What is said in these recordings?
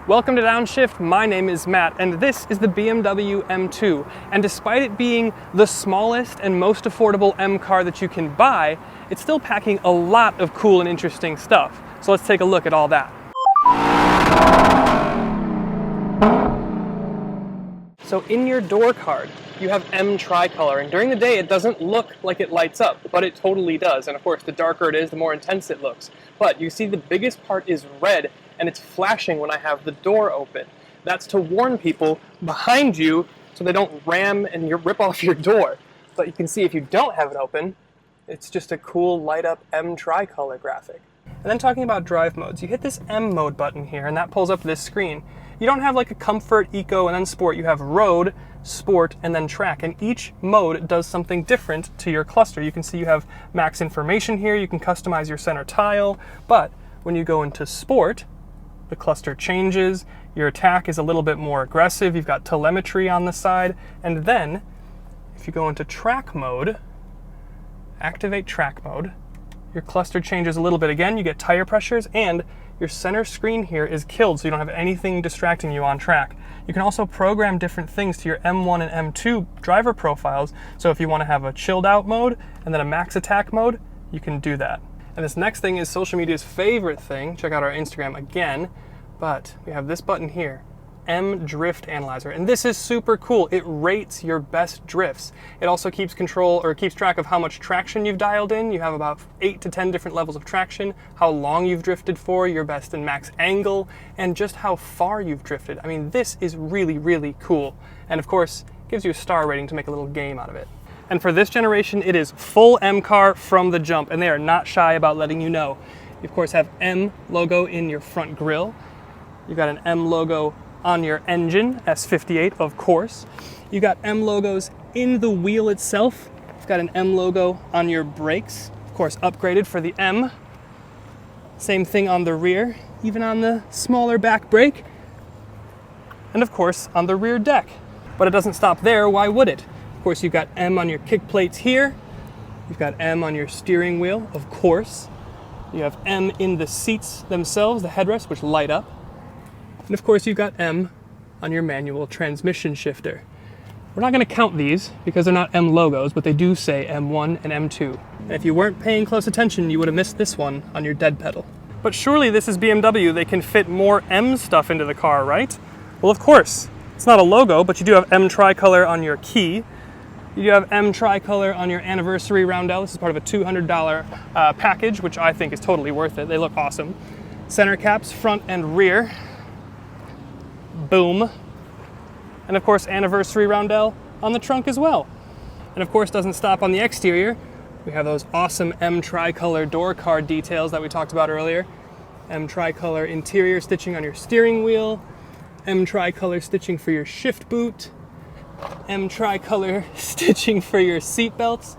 Welcome to Downshift, my name is Matt, and this is the BMW M2. And despite it being the smallest and most affordable M car that you can buy, it's still packing a lot of cool and interesting stuff. So let's take a look at all that. So in your door card, you have M tricolor, and during the day it doesn't look like it lights up, but it totally does. And of course, the darker it is, the more intense it looks. But you see the biggest part is red, and it's flashing when I have the door open. That's to warn people behind you so they don't ram and rip off your door. But you can see if you don't have it open, it's just a cool light up M tricolor graphic. And then talking about drive modes, you hit this M mode button here and that pulls up this screen. You don't have like a comfort, eco, and then sport. You have road, sport, and then track. And each mode does something different to your cluster. You can see you have max information here. You can customize your center tile. But when you go into sport, the cluster changes. Your attack is a little bit more aggressive. You've got telemetry on the side. And then if you go into track mode, activate track mode, your cluster changes a little bit again. You get tire pressures, and your center screen here is killed, so you don't have anything distracting you on track. You can also program different things to your M1 and M2 driver profiles. So if you want to have a chilled out mode and then a max attack mode, you can do that. And this next thing is social media's favorite thing. Check out our Instagram again. But we have this button here, M Drift Analyzer. And this is super cool. It rates your best drifts. It also keeps track of how much traction you've dialed in. You have about 8 to 10 different levels of traction, how long you've drifted for, your best and max angle, and just how far you've drifted. I mean, this is really, really cool. And of course, gives you a star rating to make a little game out of it. And for this generation, it is full M car from the jump, and they are not shy about letting you know. You of course have M logo in your front grille. You've got an M logo on your engine, S58 of course. You got M logos in the wheel itself. You've got an M logo on your brakes, of course upgraded for the M. Same thing on the rear, even on the smaller back brake. And of course on the rear deck. But it doesn't stop there, why would it? Of course you've got M on your kick plates here. You've got M on your steering wheel, of course. You have M in the seats themselves, the headrests, which light up. And of course you've got M on your manual transmission shifter. We're not going to count these because they're not M logos, but they do say M1 and M2. And if you weren't paying close attention, you would have missed this one on your dead pedal. But surely this is BMW, they can fit more M stuff into the car, right? Well, of course. It's not a logo, but you do have M tricolor on your key. You do have M tricolor on your anniversary roundel. This is part of a $200 package, which I think is totally worth it. They look awesome. Center caps, front and rear. Boom. And of course, anniversary roundel on the trunk as well. And of course, doesn't stop on the exterior. We have those awesome M tricolor door card details that we talked about earlier. M tricolor interior stitching on your steering wheel. M tricolor stitching for your shift boot. M tricolor stitching for your seat belts.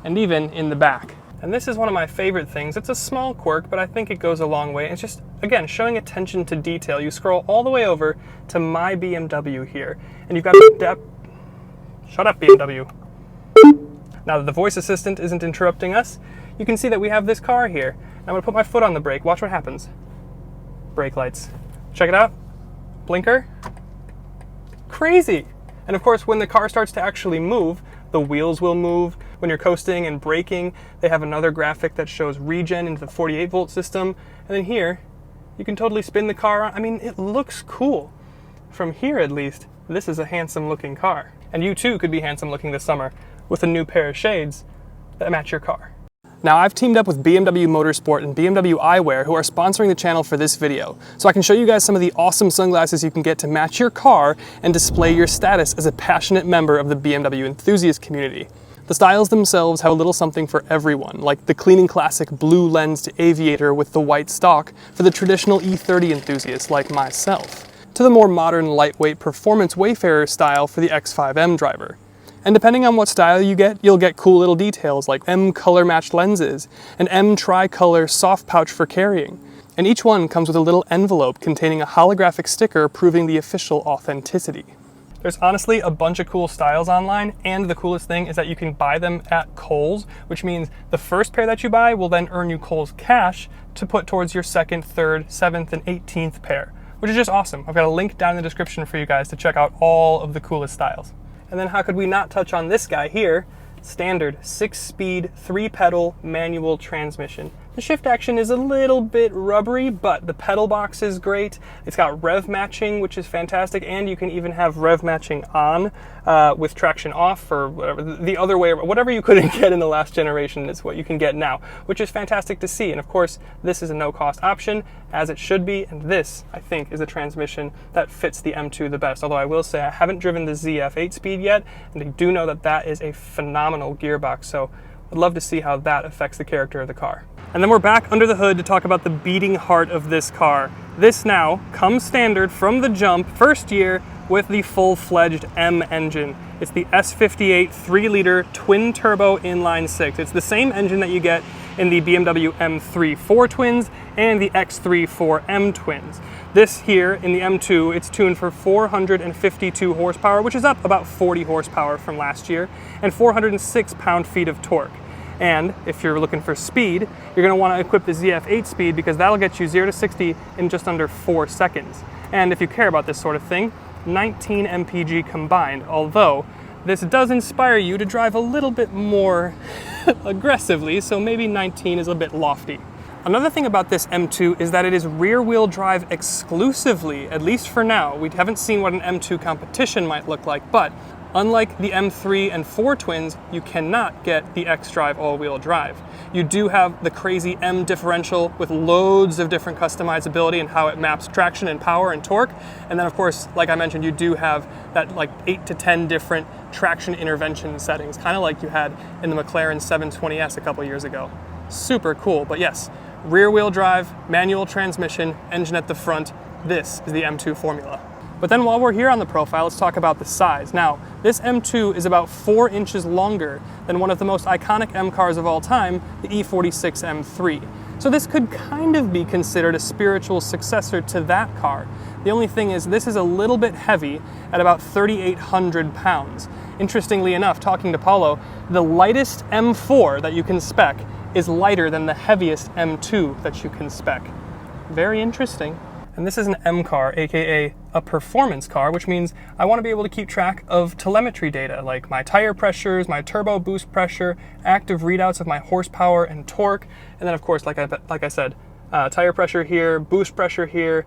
And even in the back. And this is one of my favorite things. It's a small quirk, but I think it goes a long way. It's just, again, showing attention to detail. You scroll all the way over to My BMW here, and you've got the Shut up, BMW. Now that the voice assistant isn't interrupting us, you can see that we have this car here. I'm gonna put my foot on the brake. Watch what happens. Brake lights. Check it out. Blinker. Crazy. And of course, when the car starts to actually move, the wheels will move. When you're coasting and braking, they have another graphic that shows regen into the 48 volt system. And then here, you can totally spin the car. I mean, it looks cool. From here, at least, this is a handsome looking car. And you too could be handsome looking this summer with a new pair of shades that match your car. Now, I've teamed up with BMW Motorsport and BMW Eyewear, who are sponsoring the channel for this video, so I can show you guys some of the awesome sunglasses you can get to match your car and display your status as a passionate member of the BMW enthusiast community. The styles themselves have a little something for everyone, like the cleaning classic blue lensed aviator with the white stock for the traditional E30 enthusiast like myself, to the more modern lightweight performance Wayfarer style for the X5M driver. And depending on what style you get, you'll get cool little details like M color matched lenses, and M tricolor soft pouch for carrying. And each one comes with a little envelope containing a holographic sticker proving the official authenticity. There's honestly a bunch of cool styles online, and the coolest thing is that you can buy them at KOHLS, which means the first pair that you buy will then earn you KOHLS cash to put towards your second, third, 7th, and 18th pair. which is just awesome. I've got a link down in the description for you guys to check out all of the coolest styles. And then how could we not touch on this guy here? Standard 6-speed, 3-pedal manual transmission. The shift action is a little bit rubbery, but the pedal box is great. It's got rev matching, which is fantastic, and you can even have rev matching on with traction off, or whatever, the other way, whatever you couldn't get in the last generation is what you can get now, which is fantastic to see. And of course, this is a no-cost option, as it should be, and this, I think, is a transmission that fits the M2 the best. Although I will say I haven't driven the ZF 8-speed yet, and I do know that that is a phenomenal gearbox, so I'd love to see how that affects the character of the car. And then we're back under the hood to talk about the beating heart of this car. This now comes standard from the jump, first year, with the full-fledged M engine. It's the S58 3-liter twin-turbo inline-6. It's the same engine that you get in the BMW M3 4 twins and the X3 4M twins. This here in the M2, it's tuned for 452 horsepower, which is up about 40 horsepower from last year, and 406 pound-feet of torque. And if you're looking for speed, you're going to want to equip the ZF 8-speed because that'll get you 0 to 60 in just under 4 seconds. And if you care about this sort of thing, 19 mpg combined, although this does inspire you to drive a little bit more aggressively, so maybe 19 is a bit lofty. Another thing about this M2 is that it is rear-wheel drive exclusively, at least for now. We haven't seen what an M2 competition might look like, but unlike the M3 and 4 twins, you cannot get the xDrive all-wheel drive. You do have the crazy M differential with loads of different customizability and how it maps traction and power and torque. And then of course, like I mentioned, you do have that like 8 to 10 different traction intervention settings, kind of like you had in the McLaren 720S a couple years ago. Super cool, but yes, rear-wheel drive, manual transmission, engine at the front. This is the M2 formula. But then while we're here on the profile, let's talk about the size. Now, this M2 is about 4 inches longer than one of the most iconic M cars of all time, the E46 M3. So this could kind of be considered a spiritual successor to that car. The only thing is this is a little bit heavy at about 3,800 pounds. Interestingly enough, talking to Paulo, the lightest M4 that you can spec is lighter than the heaviest M2 that you can spec. Very interesting. And this is an M car, aka a performance car, which means I want to be able to keep track of telemetry data, like my tire pressures, my turbo boost pressure, active readouts of my horsepower and torque, and then of course, like I said, tire pressure here, boost pressure here,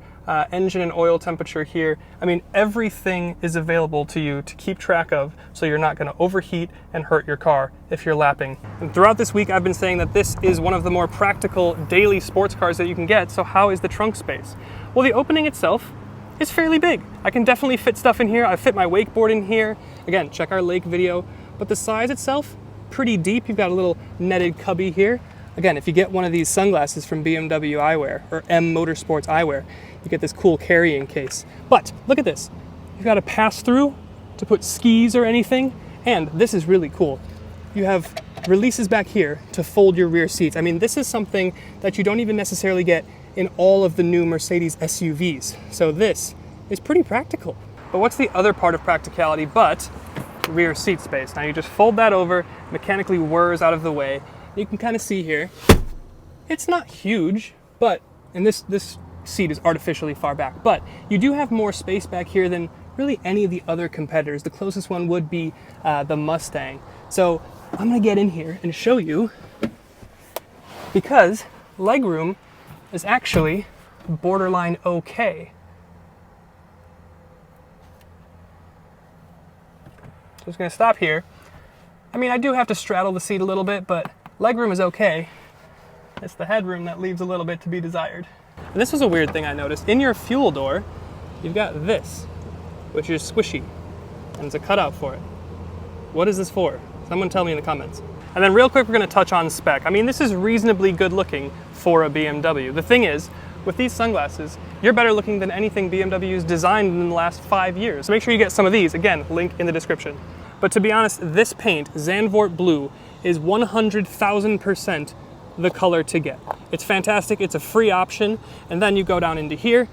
engine and oil temperature here. I mean, everything is available to you to keep track of, so you're not going to overheat and hurt your car if you're lapping. And throughout this week, I've been saying that this is one of the more practical daily sports cars that you can get, so how is the trunk space? Well, the opening itself is fairly big. I can definitely fit stuff in here. I fit my wakeboard in here. Again, check our lake video. But the size itself, pretty deep. You've got a little netted cubby here. Again, if you get one of these sunglasses from BMW eyewear or M Motorsports eyewear, you get this cool carrying case. But look at this. You've got a pass-through to put skis or anything. And this is really cool. You have releases back here to fold your rear seats. I mean, this is something that you don't even necessarily get in all of the new Mercedes SUVs. So this is pretty practical. But what's the other part of practicality but rear seat space? Now you just fold that over, mechanically whirs out of the way. You can kind of see here, it's not huge, but, and this seat is artificially far back, but you do have more space back here than really any of the other competitors. The closest one would be the Mustang. So I'm gonna get in here and show you, because legroom is actually borderline okay. Just gonna stop here. I mean, I do have to straddle the seat a little bit, but legroom is okay. It's the headroom that leaves a little bit to be desired. And this was a weird thing I noticed. In your fuel door, you've got this, which is squishy, and it's a cutout for it. What is this for? Someone tell me in the comments. And then real quick, we're gonna touch on spec. I mean, this is reasonably good looking for a BMW. The thing is, with these sunglasses, you're better looking than anything BMW's designed in the last 5 years. So make sure you get some of these. Again, link in the description. But to be honest, this paint, Zandvoort Blue, is 100,000% the color to get. It's fantastic, it's a free option, and then you go down into here,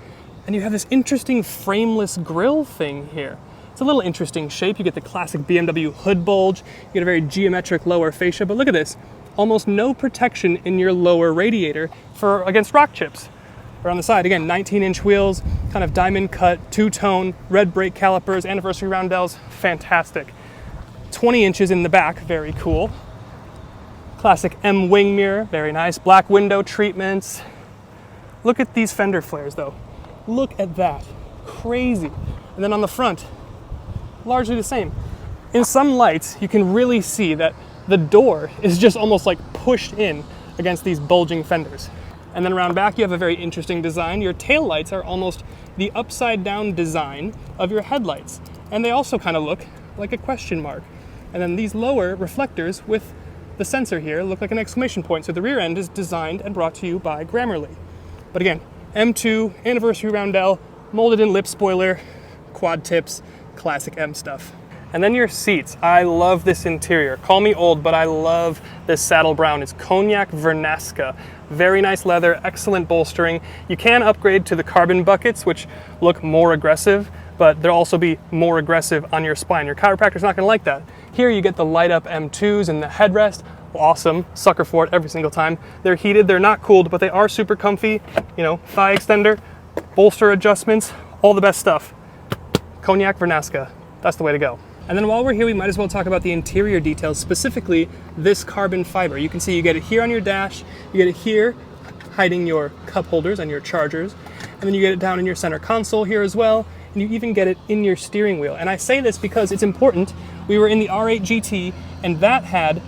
and you have this interesting frameless grille thing here. It's a little interesting shape. You get the classic BMW hood bulge, you get a very geometric lower fascia, but look at this. Almost no protection in your lower radiator against rock chips. Around the side, again, 19-inch wheels, kind of diamond cut, two-tone, red brake calipers, anniversary roundels, fantastic. 20 inches in the back, very cool. Classic M wing mirror, very nice. Black window treatments. Look at these fender flares though. Look at that, crazy. And then on the front, largely the same. In some lights, you can really see that the door is just almost like pushed in against these bulging fenders. And then around back, you have a very interesting design. Your tail lights are almost the upside down design of your headlights. And they also kind of look like a question mark. And then these lower reflectors with the sensor here look like an exclamation point. So the rear end is designed and brought to you by Grammarly. But again, M2, anniversary roundel, molded in lip spoiler, quad tips, classic M stuff. And then your seats. I love this interior. Call me old, but I love this saddle brown. It's Cognac Vernasca. Very nice leather, excellent bolstering. You can upgrade to the carbon buckets, which look more aggressive, but they'll also be more aggressive on your spine. Your chiropractor's not gonna like that. Here you get the light up M2s and the headrest. Awesome, sucker for it every single time. They're heated, they're not cooled, but they are super comfy. You know, thigh extender, bolster adjustments, all the best stuff. Cognac Vernasca, that's the way to go. And then while we're here, we might as well talk about the interior details, specifically this carbon fiber. You can see you get it here on your dash, you get it here, hiding your cup holders and your chargers, and then you get it down in your center console here as well, and you even get it in your steering wheel. And I say this because it's important. We were in the R8 GT, and that had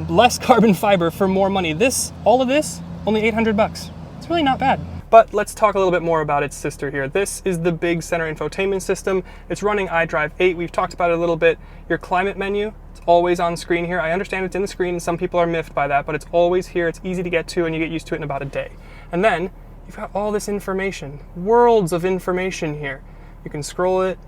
less carbon fiber for more money. All of this, only 800 bucks. It's really not bad. But let's talk a little bit more about its sister here. This is the big center infotainment system. It's running iDrive 8. We've talked about it a little bit. Your climate menu, it's always on screen here. I understand it's in the screen and some people are miffed by that, but it's always here. It's easy to get to and you get used to it in about a day. And then you've got all this information, worlds of information here. You can scroll it,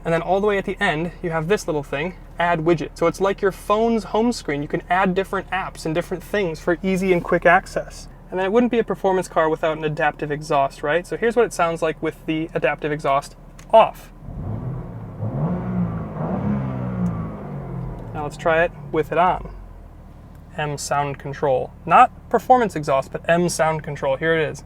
and then all the way at the end, you have this little thing, add widget. So it's like your phone's home screen. You can add different apps and different things for easy and quick access. And then it wouldn't be a performance car without an adaptive exhaust, right? So here's what it sounds like with the adaptive exhaust off. Now let's try it with it on. M sound control. Not performance exhaust, but M sound control. Here it is.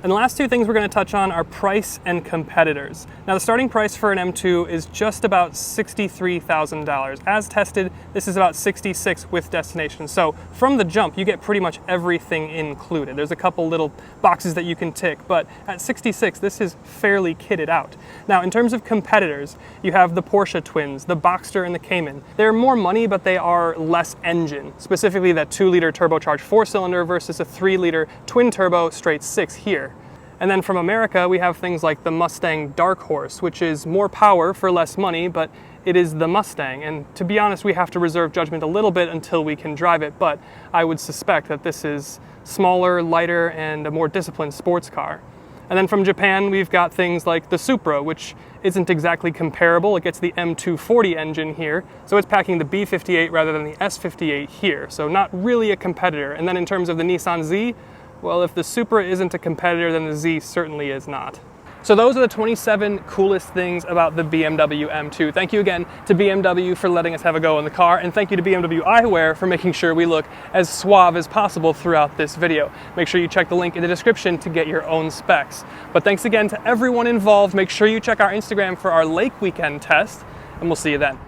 And the last two things we're going to touch on are price and competitors. Now the starting price for an M2 is just about $63,000. As tested, this is about $66,000 with destination. So from the jump, you get pretty much everything included. There's a couple little boxes that you can tick, but at $66,000, this is fairly kitted out. Now in terms of competitors, you have the Porsche twins, the Boxster and the Cayman. They're more money, but they are less engine, specifically that 2-liter turbocharged 4-cylinder versus a 3-liter twin turbo straight 6 here. And then from America, we have things like the Mustang Dark Horse, which is more power for less money, but it is the Mustang. And to be honest, we have to reserve judgment a little bit until we can drive it, but I would suspect that this is smaller, lighter, and a more disciplined sports car. And then from Japan, we've got things like the Supra, which isn't exactly comparable. It gets the M240 engine here, so it's packing the B58 rather than the S58 here, so not really a competitor. And then in terms of the Nissan Z, well, if the Supra isn't a competitor, then the Z certainly is not. So those are the 27 coolest things about the BMW M2. Thank you again to BMW for letting us have a go in the car, and thank you to BMW eyewear for making sure we look as suave as possible throughout this video. Make sure you check the link in the description to get your own specs. But thanks again to everyone involved. Make sure you check our Instagram for our Lake Weekend test, and we'll see you then.